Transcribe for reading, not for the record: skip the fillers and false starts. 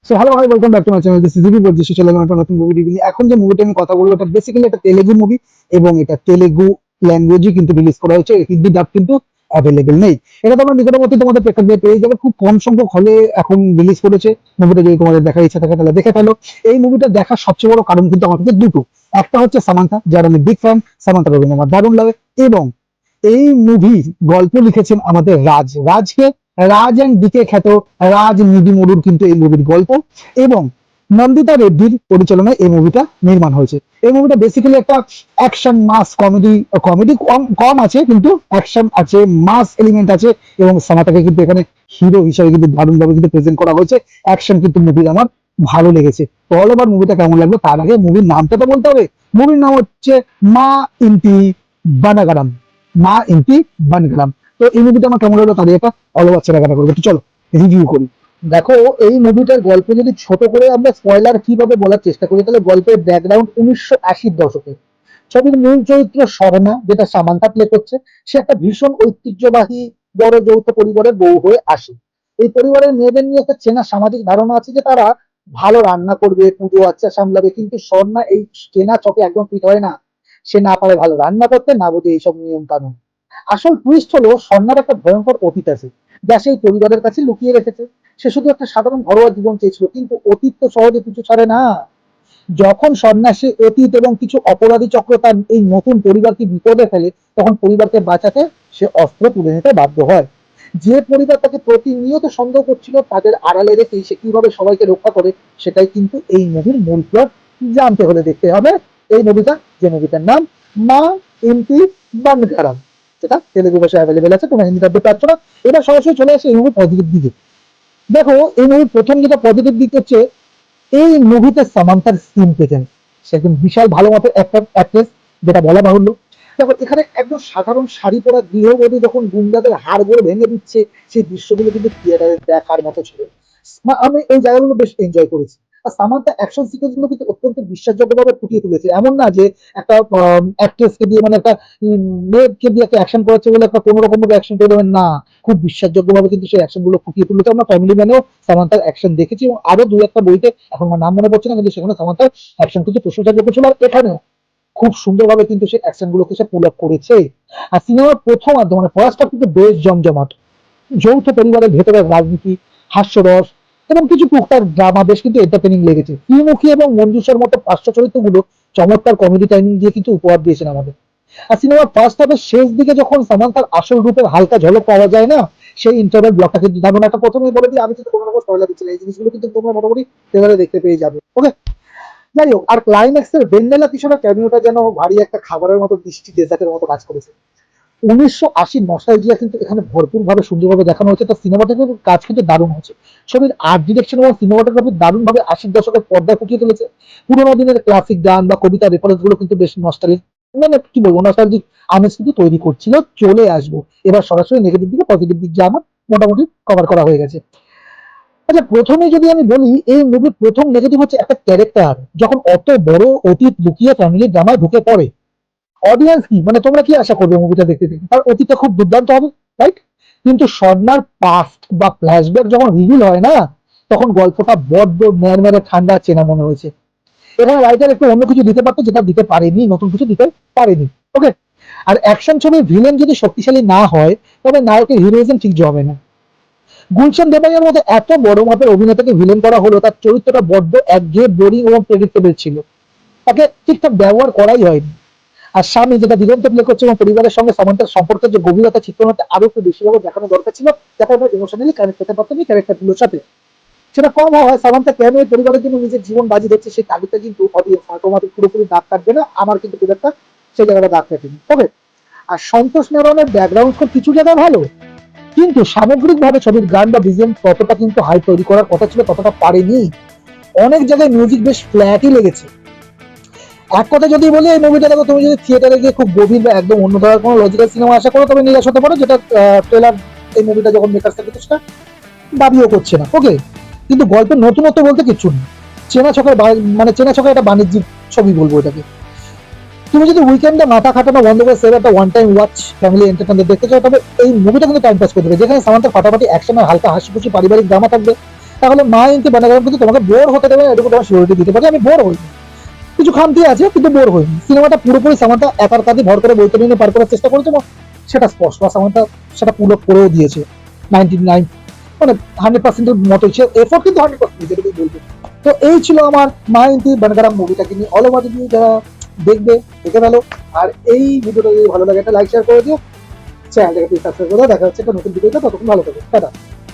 So hello ভাই, welcome back to my channel. This is GB বলছি। চলে গেলাম একটা নতুন মুভি রিভিউ নিয়ে। এখন যে মুভিটা আমি কথা বলবো, এটা বেসিক্যালি একটা তেলেগু মুভি এবং এটা তেলেগু ল্যাঙ্গুয়েজে কিন্তু রিলিজ করা হয়েছে। হিন্দি ডাব কিন্তু অ্যাভেলেবেল নেই। এটা তোমরা নিকটবর্তী তোমাদের প্রেক্ষাগৃহে পেয়ে যাবে। খুব কম সংখ্যক হলে এখন রিলিজ করেছে। মুভিটা যদি তোমাদের দেখার ইচ্ছা থাকে তাহলে দেখে ফেলো। এই মুভিটা দেখার সবচেয়ে বড় কারণ কিন্তু আমার কাছে দুটো। একটা হচ্ছে সামান্থা, যার আমি বিগ ফ্যান। সামান্থার অভিনয় আমার দারুণ লাগে। এবং এই মুভি গল্প লিখেছেন আমাদের রাজকে রাজ অ্যান্ড ডিকে খ্যাত রাজ নিডিমুরুর কিন্তু এই মুভির গল্প। এবং নন্দিতা রেড্ডির পরিচালনায় এই মুভিটা নির্মাণ হয়েছে। এই মুভিটা বেসিক্যালি একটা অ্যাকশন মাস কমেডি। কমেডি কম কম আছে, কিন্তু অ্যাকশন আছে, মাস এলিমেন্ট আছে। এবং সামাতাকে কিন্তু এখানে হিরো হিসেবে কিন্তু দারুণভাবে কিন্তু প্রেজেন্ট করা হয়েছে। অ্যাকশন কিন্তু মুভির আমার ভালো লেগেছে। তো অল ওভার মুভিটা কেমন লাগলো তার আগে মুভির নামটা তো বলতে হবে। মুভির নাম হচ্ছে মা ইন্টি বানাগারাম। মা ইন্টি বানগারাম। তো এই মুভিটা আমার কেমন লাগলো তাদের একটা অল ওভার চেনাকাটা করবো। তো চলো রিভিউ করি। দেখো, এই মুভিটার গল্প যদি ছোট করে আমরা স্পয়লার কিভাবে বলার চেষ্টা করি, তাহলে গল্পের ব্যাকগ্রাউন্ড 1980-র দশকে। ছবির মূল চরিত্র স্বর্ণা, যেটা সামান্থা প্লে করছে, সে একটা ভীষণ ঐতিহ্যবাহী বড় যৌথ পরিবারের বউ হয়ে আসে। এই পরিবারের মেয়েদের নিয়ে একটা চেনা সামাজিক ধারণা আছে যে তারা ভালো রান্না করবে, পুজো আচ্ছা সামলাবে, কিন্তু স্বর্ণা এই চেনা চকে একদম ফিট হয় না। সে না পারে ভালো রান্না করতে, না বোঝে এইসব নিয়ম কানুন। আসল টুইস্ট হলো স্বর্ণার একটা ভয়ঙ্কর অতীত আছে, যা সেই পরিবারের কাছে লুকিয়ে রেখেছে। সে শুধু একটা সাধারণ ঘরোয়া জীবন চেয়েছিল, কিন্তু অতীত তো সহজে পিছু ছাড়ে না। যখন সন্ন্যাসী অতীত এবং কিছু অপরাধী চক্র তার এই নতুন পরিবারকে বিপদে ফেলে, তখন পরিবারকে বাঁচাতে সে অস্ত্র তুলে নিতে বাধ্য হয়। যে পরিবার তাকে প্রতিনিয়ত সন্দেহ করছিল, তাদের আড়ালে রেখে সে কিভাবে সবাইকে রক্ষা করে, সেটাই কিন্তু এই মুভির মূল প্লট। জানতে হলে দেখতে হবে এই মুভিটা, যে মুভিটার নাম মা ইন্টি বানগারাম, যেটা তেলেগু ভাষায় অ্যাভেলেবেল আছে, তোমরা হিন্দি ডাবতে পারছো না। এবার সরাসরি চলে আসে এই মুভির পজিটিভ দিকে। দেখো, এই মুভির প্রথম যেটা পজিটিভ দিক হচ্ছে, এই মুভিতে সামান্থার স্ক্রিন প্রেজেন্স। সে একজন বিশাল ভালো মতো একটা অ্যাক্ট্রেস, যেটা বলা বাহুল্য। দেখো, এখানে একদম সাধারণ শাড়ি পরা গৃহবধূ যখন গুন্ডাদের হাড়গোড় ভেঙে দিচ্ছে, সেই দৃশ্যগুলো কিন্তু থিয়েটারে দেখার মতো ছিল। আমি এই জায়গাগুলো বেশ এনজয় করেছি। আর সামান্থা অ্যাকশন সিকোয়েন্স গুলো কিন্তু অত্যন্ত বিশ্বাসযোগ্যভাবে ফুটিয়ে তুলেছে। এমন না যে একটা অ্যাক্ট্রেসকে দিয়ে, মানে একটা মেয়েকে দিয়ে একটা অ্যাকশন করাচ্ছে বলে একটা কোনো রকম ভাবে অ্যাকশন করে দেবেন না। খুব বিশ্বাসযোগ্যভাবে কিন্তু সেই অ্যাকশন গুলো ফুটিয়ে তুলেছে। আমরা ফ্যামিলি ম্যানেও সামান্থার অ্যাকশন দেখেছি, এবং আরো দুই একটা বইতে, এখন আমার নাম মনে পড়ছে না, কিন্তু সেখানে সামান্থার অ্যাকশন কিন্তু প্রশংসাযোগ্য ছিল। আর এখানেও খুব সুন্দরভাবে কিন্তু সেই অ্যাকশন গুলোকে সে পুল আপ করেছে। আর সিনেমার প্রথম অর্ধ, মানে ফার্স্ট হাফ কিন্তু বেশ জমজমাট। যৌথ পরিবারের ভেতরের রাজনীতি, হাস্যরস এবং কিছু টুকটাক ড্রামা বেশ কিন্তু এন্টারটেনিং লেগেছে। শ্রীমুখী এবং মঞ্জুষার মতো পার্শ্ব চরিত্রগুলো চমৎকার কমেডি টাইমিং দিয়ে কিন্তু উপহার দিয়েছেন আমাদের। আর সিনেমার ফার্স্ট হাফের শেষ দিকে যখন সামান্থার আসল রূপের হালকা ঝলক পাওয়া যায় না, সেই ইন্টারভেল ব্লকটা কিন্তু দারুণ। একটা প্রথমেই বলে দিই, আমি কিন্তু কোনো রকম স্পয়লার দিচ্ছি না, এই জিনিসগুলো কিন্তু তোমরা মোটামুটি ট্রেলারে দেখতে পেয়ে যাবে। ওকে, যাই হোক, আর ক্লাইম্যাক্সের ভেন্ডেলা কিশোরের ক্যামিওটা যেন ভারী একটা খাবারের মতো, মিষ্টি ডেজার্টের মতো কাজ করেছে। 1980 নস্টালজিয়া কিন্তু এখানে ভরপুর ভাবে সুন্দরভাবে দেখানো হচ্ছে। তার সিনেমাটোগ্রাফির কাজ কিন্তু দারুণ হচ্ছে। ছবির আর্ট ডিরেকশন এবং সিনেমাটোগ্রাফি দারুণ ভাবে 80 দশকের পর্দায় ফুটিয়ে তুলেছে। পুরোনো দিনের ক্লাসিক গান বা কবিতা রেফারেন্স গুলো কিন্তু বেশ নস্টালজিক, মানে কি বলবো, নস্টালজিক আমেজ কিন্তু তৈরি করছিল। চলে আসবো এবার সরাসরি নেগেটিভ দিকে। পজিটিভ দিক যা আমার মোটামুটি কভার করা হয়ে গেছে। আচ্ছা, প্রথমে যদি আমি বলি, এই মুভির প্রথম নেগেটিভ হচ্ছে একটা ক্যারেক্টার যখন অত বড় অতীত লুকিয়ে ফ্যামিলি ড্রামায় ঢুকে পড়ে, অডিয়েন্স কি, মানে তোমরা কি আশা করবে মুভিটা দেখতে দেখতে? তার অতীতটা খুব দুর্দান্ত হবে, রাইট? কিন্তু স্বর্ণার পাস্ট বা ফ্ল্যাশব্যাক যখন রিভিল হয় না, তখন গল্পটা বড্ড ম্যারম্যারে ঠান্ডা চেনা মনে হয়েছে। এখানে রাইটার একটু অন্য কিছু দিতে পারতো, যেটা দিতে পারেনি, নতুন কিছু দিতে পারেনি। ওকে। আর অ্যাকশন ছবির ভিলেন যদি শক্তিশালী না হয়, তবে নায়কের হিরোইজম ঠিক জমে না। গুলশান দেবাইয়ের মতো এত বড় মাপের অভিনেতাকে ভিলেন করা হলো, তার চরিত্রটা বড্ড একঘেয়ে, বোরিং এবং প্রেডিক্টেবল ছিল। তাকে ঠিকঠাক ব্যবহার করাই হয়নি। আর স্বামী, যেটা দিগন্ত প্লে করছে, এবং পরিবারের সঙ্গে সামান্থার সম্পর্কের যে গভীরতা, চিত্রনাট্যে আরো একটু বেশিভাবে দেখানো দরকার ছিল, যাতে আমরা ইমোশনালি কানেক্ট করতে পারতাম এই ক্যারেক্টারগুলোর সাথে। সেটা কম হয়। সামান্থা কেন এই পরিবারের জন্য নিজের জীবন বাজি দিচ্ছে, সেই তাগিদটা কিন্তু অডিয়েন্স তোমাদের পুরোপুরি দাগ কাটবে না। আমার কিন্তু খুব একটা সেই জায়গাটা দাগ কাটেনি। তবে আর সন্তোষ নারায়ণের ব্যাকগ্রাউন্ড স্কোর কিছু জায়গায় ভালো, কিন্তু সামগ্রিকভাবে ছবির গান বা বিজিএম ততটা কিন্তু হাই তৈরি করার কথা ছিল, ততটা পারেনি। অনেক জায়গায় মিউজিক বেশ ফ্ল্যাটই লেগেছে। এক কথা যদি বলি, এই মুভিটা দেখো, তুমি যদি থিয়েটারে গিয়ে খুব গভীর বা একদম অন্য ধরনের কোনো লজিক্যাল সিনেমা আশা করো, তবে নিরাশ হতে পারো, যেটা ট্রেলার এই মুভিটা যখন মেকার্স থেকে সেটা দাবিও করছে না। ওকে, কিন্তু গল্পের নতুনত্ব বলতে কিচ্ছু নেই। চেনা ছকের মানে চেনা ছকের একটা বাণিজ্যিক ছবি বলবো এটাকে। তুমি যদি উইকেন্ডে মাথা খাটানো বন্ধ করে সেভ একটা one time watch family entertainment দেখতে চাও, তবে এই মুভিটা কিন্তু টাইম পাস করে দেবে। যেখানে সামান্থার ফাটাফাটি অ্যাকশন আর হালকা হাসি খুশি পারিবারিক ড্রামা থাকবে, তাহলে মায়াবতী বানাগারাম কিন্তু তোমাকে বোর হতে দেবে না, এটুকু তোমার সিওরিটি দিতে পারি। আমি বোর হইনি, কিছু খামতি আছে কিন্তু বোর হইনি। সিনেমাটা পুরোপুরি সামান্তা একার কাঁধে ভর করে বইতে নিয়ে পার করার চেষ্টা করেছে এবং সেটা স্পষ্ট, আর সামান্তা সেটা পুরো করেও দিয়েছে 99 মানে 100%-এর মতো। এফোর্ট কিন্তু 100% যেটুকুই বলবো। তো এই ছিল আমার মায়াবতী বানাগারাম মুভিটাকে নিয়ে অল ওভার রিভিউ। যারা দেখবে দেখে ফেলো, আর এই ভিডিওটা যদি ভালো লাগে একটা লাইক শেয়ার করে দিও, চ্যানেলটাকে সাবস্ক্রাইব করে দাও। দেখা হচ্ছে একটা নতুন ভিডিওতে, ততক্ষণ ভালো থাকো, টাটা।